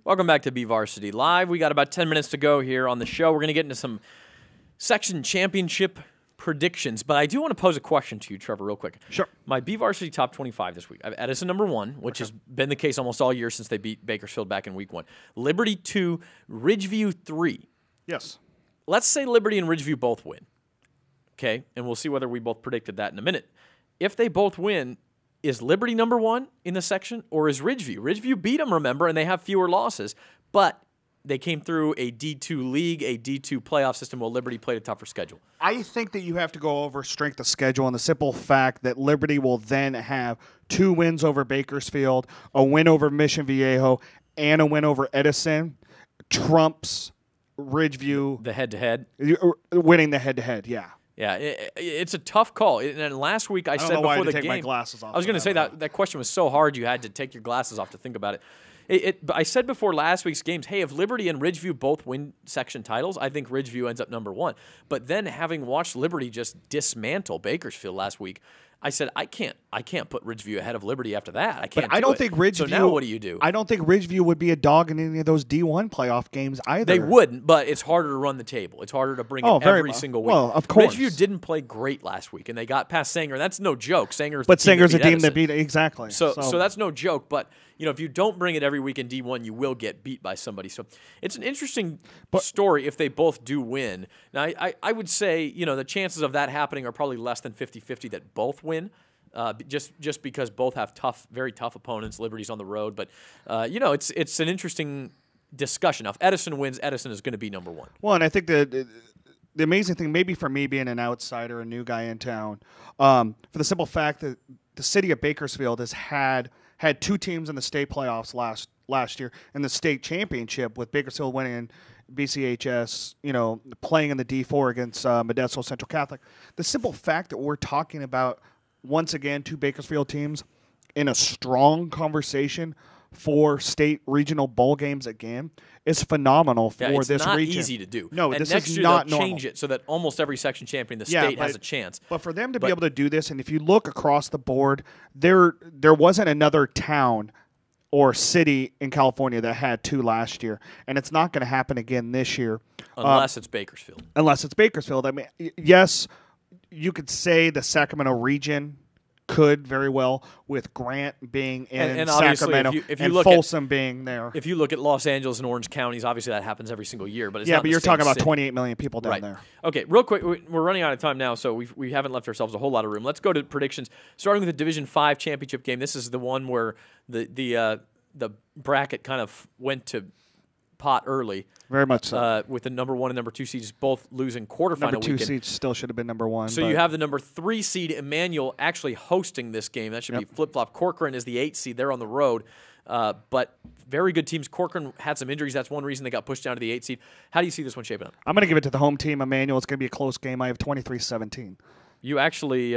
Welcome back to BVarsity Live. We got about 10 minutes to go here on the show. We're going to get into some section championship predictions, but I do want to pose a question to you, Trevor, real quick. Sure. My BVarsity top 25 this week. I have Edison number 1, which has been the case almost all year since they beat Bakersfield back in week 1. Liberty 2, Ridgeview 3. Yes. Let's say Liberty and Ridgeview both win. Okay, and we'll see whether we both predicted that in a minute. If they both win, is Liberty number 1 in the section, or is Ridgeview? Ridgeview beat them, remember, and they have fewer losses, but they came through a D2 league, a D2 playoff system, while Liberty played a tougher schedule. I think that you have to go over strength of schedule and the simple fact that Liberty will then have 2 wins over Bakersfield, a win over Mission Viejo, and a win over Edison, trumps Ridgeview. The head-to-head? Winning the head-to-head, yeah. Yeah, it's a tough call. And last week I said before the game, my glasses off. I was going to say that question was so hard you had to take your glasses off to think about it. But I said before last week's games, hey, if Liberty and Ridgeview both win section titles, I think Ridgeview ends up number 1. But then having watched Liberty just dismantle Bakersfield last week, I said I can't put Ridgeview ahead of Liberty after that. I can't. But I don't think Ridgeview. So now what do? I don't think Ridgeview would be a dog in any of those D1 playoff games either. They wouldn't, but it's harder to run the table. It's harder to bring it every single week. Well, of course. Ridgeview didn't play great last week, and they got past Sanger. That's no joke. Sanger's a team that beat exactly. So that's no joke. But if you don't bring it every week in D1, you will get beat by somebody. So it's an interesting story if they both do win. Now I would say the chances of that happening are probably less than 50-50 that both win. Just because both have very tough opponents. Liberty's on the road, but it's an interesting discussion. Now, if Edison wins, Edison is going to be number 1. Well, and I think the amazing thing, maybe for me being an outsider, a new guy in town, for the simple fact that the city of Bakersfield has had 2 teams in the state playoffs last year in the state championship, with Bakersfield winning BCHS, playing in the D4 against Modesto Central Catholic. The simple fact that we're talking about, once again, 2 Bakersfield teams in a strong conversation for state regional bowl games again is phenomenal for this region. It's not easy to do. No, and this next is year not they'll normal. change it so that almost every section champion in the state has a chance. But for them to be able to do this, and if you look across the board, there wasn't another town or city in California that had 2 last year, and it's not going to happen again this year. Unless it's Bakersfield. Unless it's Bakersfield. I mean, yes, you could say the Sacramento region could very well, with Grant being in Sacramento and Folsom being there. If you look at Los Angeles and Orange counties, obviously that happens every single year. But it's but you're talking about 28 million people down there. Okay, real quick, we're running out of time now, so we haven't left ourselves a whole lot of room. Let's go to predictions, starting with the Division 5 championship game. This is the one where the bracket kind of went to pot early. Very much so. With the number 1 and number 2 seeds both losing quarterfinal Number 2 weekend. seeds still should have been number 1. So you have the number 3 seed Emmanuel actually hosting this game. That should be flip-flop. Corcoran is the 8 seed. They're on the road. But very good teams. Corcoran had some injuries. That's one reason they got pushed down to the 8 seed. How do you see this one shaping up? I'm going to give it to the home team, Emmanuel. It's going to be a close game. I have 23-17. You actually...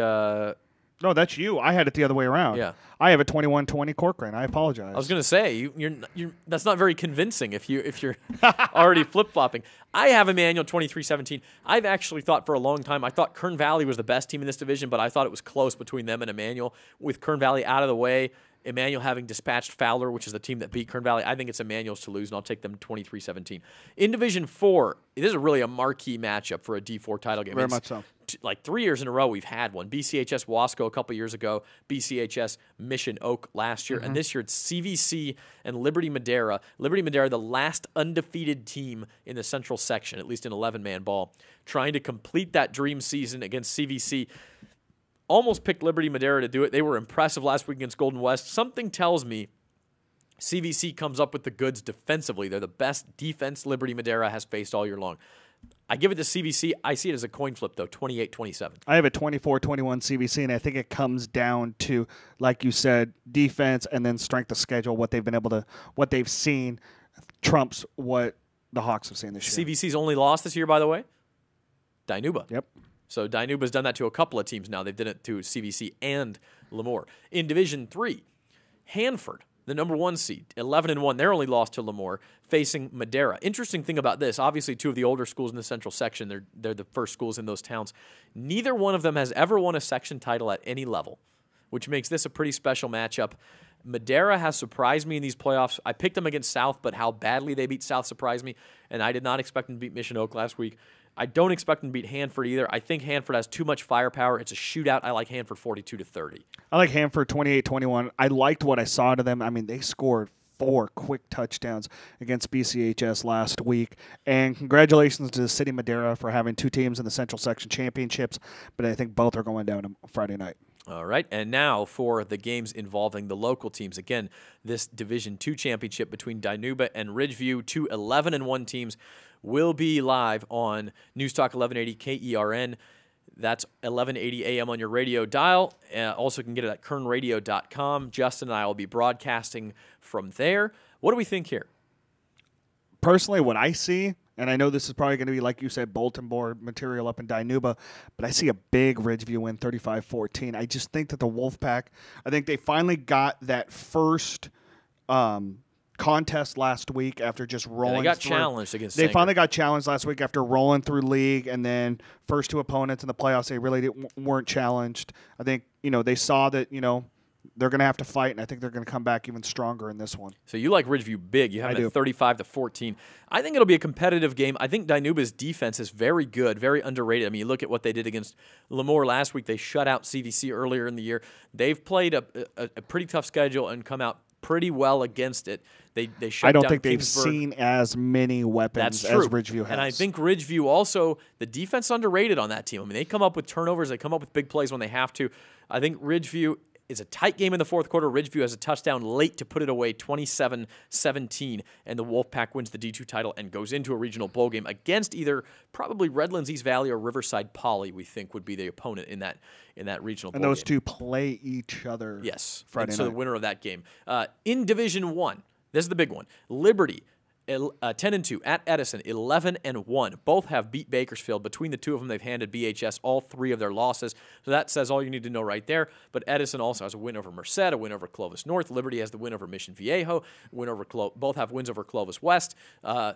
No, that's you. I had it the other way around. Yeah. I have a 21-20 Corcoran. I apologize. I was going to say you're that's not very convincing if you're already flip-flopping. I have Emmanuel 23-17. I've actually thought for a long time, I thought Kern Valley was the best team in this division, but I thought it was close between them and Emmanuel. With Kern Valley out of the way, Emmanuel having dispatched Fowler, which is the team that beat Kern Valley, I think it's Emmanuel's to lose, and I'll take them 23-17. In Division 4, this is really a marquee matchup for a D4 title game. Very much so. Like 3 years in a row, we've had one. BCHS Wasco a couple years ago, BCHS Mission Oak last year, and this year it's CVC and Liberty Madera. Liberty Madera, the last undefeated team in the Central Section, at least in 11-man ball, trying to complete that dream season against CVC. Almost picked Liberty Madera to do it. They were impressive last week against Golden West. Something tells me CVC comes up with the goods defensively. They're the best defense Liberty Madera has faced all year long. I give it to CVC. I see it as a coin flip, though, 28-27. I have a 24-21 CVC, and I think it comes down to, like you said, defense and then strength of schedule. What they've seen trumps what the Hawks have seen this year. CVC's only loss this year, by the way, Dinuba. Yep. So Dinuba's done that to a couple of teams now. They've done it to CVC and Lemoore. In Division 3, Hanford, the number 1 seed, 11-1. They're only lost to Lemoore, facing Madera. Interesting thing about this, obviously 2 of the older schools in the Central Section, they're the first schools in those towns. Neither one of them has ever won a section title at any level, which makes this a pretty special matchup. Madera has surprised me in these playoffs. I picked them against South, but how badly they beat South surprised me, and I did not expect them to beat Mission Oak last week. I don't expect them to beat Hanford either. I think Hanford has too much firepower. It's a shootout. I like Hanford 42-30. I like Hanford 28-21. I liked what I saw to them. I mean, they scored 4 quick touchdowns against BCHS last week. And congratulations to the City Madera for having 2 teams in the Central Section Championships, but I think both are going down on Friday night. All right, and now for the games involving the local teams. Again, this Division II championship between Dinuba and Ridgeview, 2 11-1 teams, will be live on News Talk 1180 KERN. That's 1180 AM on your radio dial. Also can get it at kernradio.com. Justin and I will be broadcasting from there. What do we think here? Personally, what I see, and I know this is probably going to be, like you said, bulletin board material up in Dinuba, but I see a big Ridgeview win, 35-14. I just think that the Wolfpack, I think they finally got that first contest last week after just rolling. They got challenged against They Sanger. finally got challenged last week after rolling through league, and then first 2 opponents in the playoffs, they really weren't challenged. I think, they saw that, they're going to have to fight, and I think they're going to come back even stronger in this one. So you like Ridgeview big. You have it at 35-14. I think it'll be a competitive game. I think Dinuba's defense is very good, very underrated. I mean, you look at what they did against Lemoore last week. They shut out CVC earlier in the year. They've played a pretty tough schedule and come out pretty well against it. They shut I don't down think they've Kingsburg. seen as many weapons as Ridgeview has. And I think Ridgeview also, the defense underrated on that team. I mean, they come up with turnovers. They come up with big plays when they have to. I think Ridgeview is a tight game in the fourth quarter. Ridgeview has a touchdown late to put it away, 27-17, and the Wolfpack wins the D2 title and goes into a regional bowl game against either probably Redlands East Valley or Riverside Poly, we think would be the opponent in that regional bowl game. And those 2 play each other Friday night. So the winner of that game. In Division 1, this is the big one. Liberty, 10-2 at Edison, 11-1. Both have beat Bakersfield. Between the 2 of them, they've handed BHS all 3 of their losses. So that says all you need to know right there. But Edison also has a win over Merced, a win over Clovis North. Liberty has the win over Mission Viejo. Both have wins over Clovis West. 2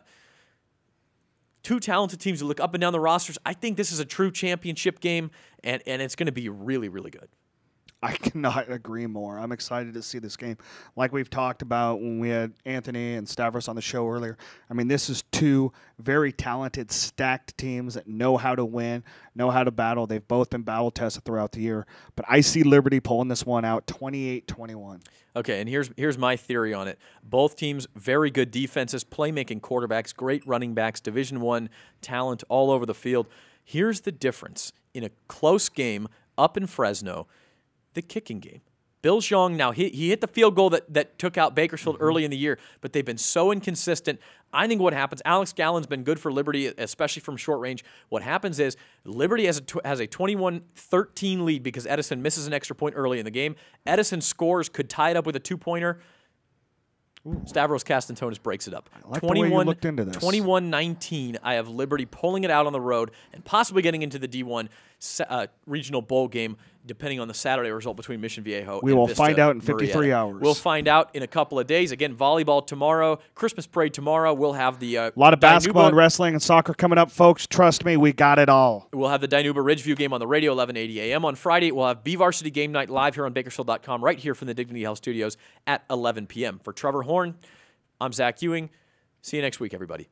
talented teams who look up and down the rosters. I think this is a true championship game, and it's going to be really, really good. I cannot agree more. I'm excited to see this game. Like we've talked about when we had Anthony and Stavros on the show earlier, I mean, this is 2 very talented, stacked teams that know how to win, know how to battle. They've both been battle tested throughout the year. But I see Liberty pulling this one out 28-21. Okay, and here's my theory on it. Both teams, very good defenses, playmaking quarterbacks, great running backs, Division I talent all over the field. Here's the difference. In a close game up in Fresno, the kicking game. Bill Zhang, now he hit the field goal that took out Bakersfield early in the year, but they've been so inconsistent. I think what happens, Alex Gallen's been good for Liberty, especially from short range. What happens is Liberty has a 21-13 lead because Edison misses an extra point early in the game. Edison scores, could tie it up with a 2-pointer. Stavros Castantonis breaks it up. I like the way you looked into this. 21-19, I have Liberty pulling it out on the road and possibly getting into the D1 regional bowl game, depending on the Saturday result between Mission Viejo we and will Vista find out in 53 Murrieta. hours. We'll find out in a couple of days. Again, volleyball tomorrow, Christmas parade tomorrow. We'll have the a lot of basketball and wrestling and soccer coming up, folks. Trust me, we got it all. We'll have the Dinuba Ridgeview game on the radio, 1180 a.m. on Friday. We'll have BVarsity Game Night live here on Bakersfield.com, right here from the Dignity Health Studios at 11 p.m. For Trevor Horn, I'm Zach Ewing. See you next week, everybody.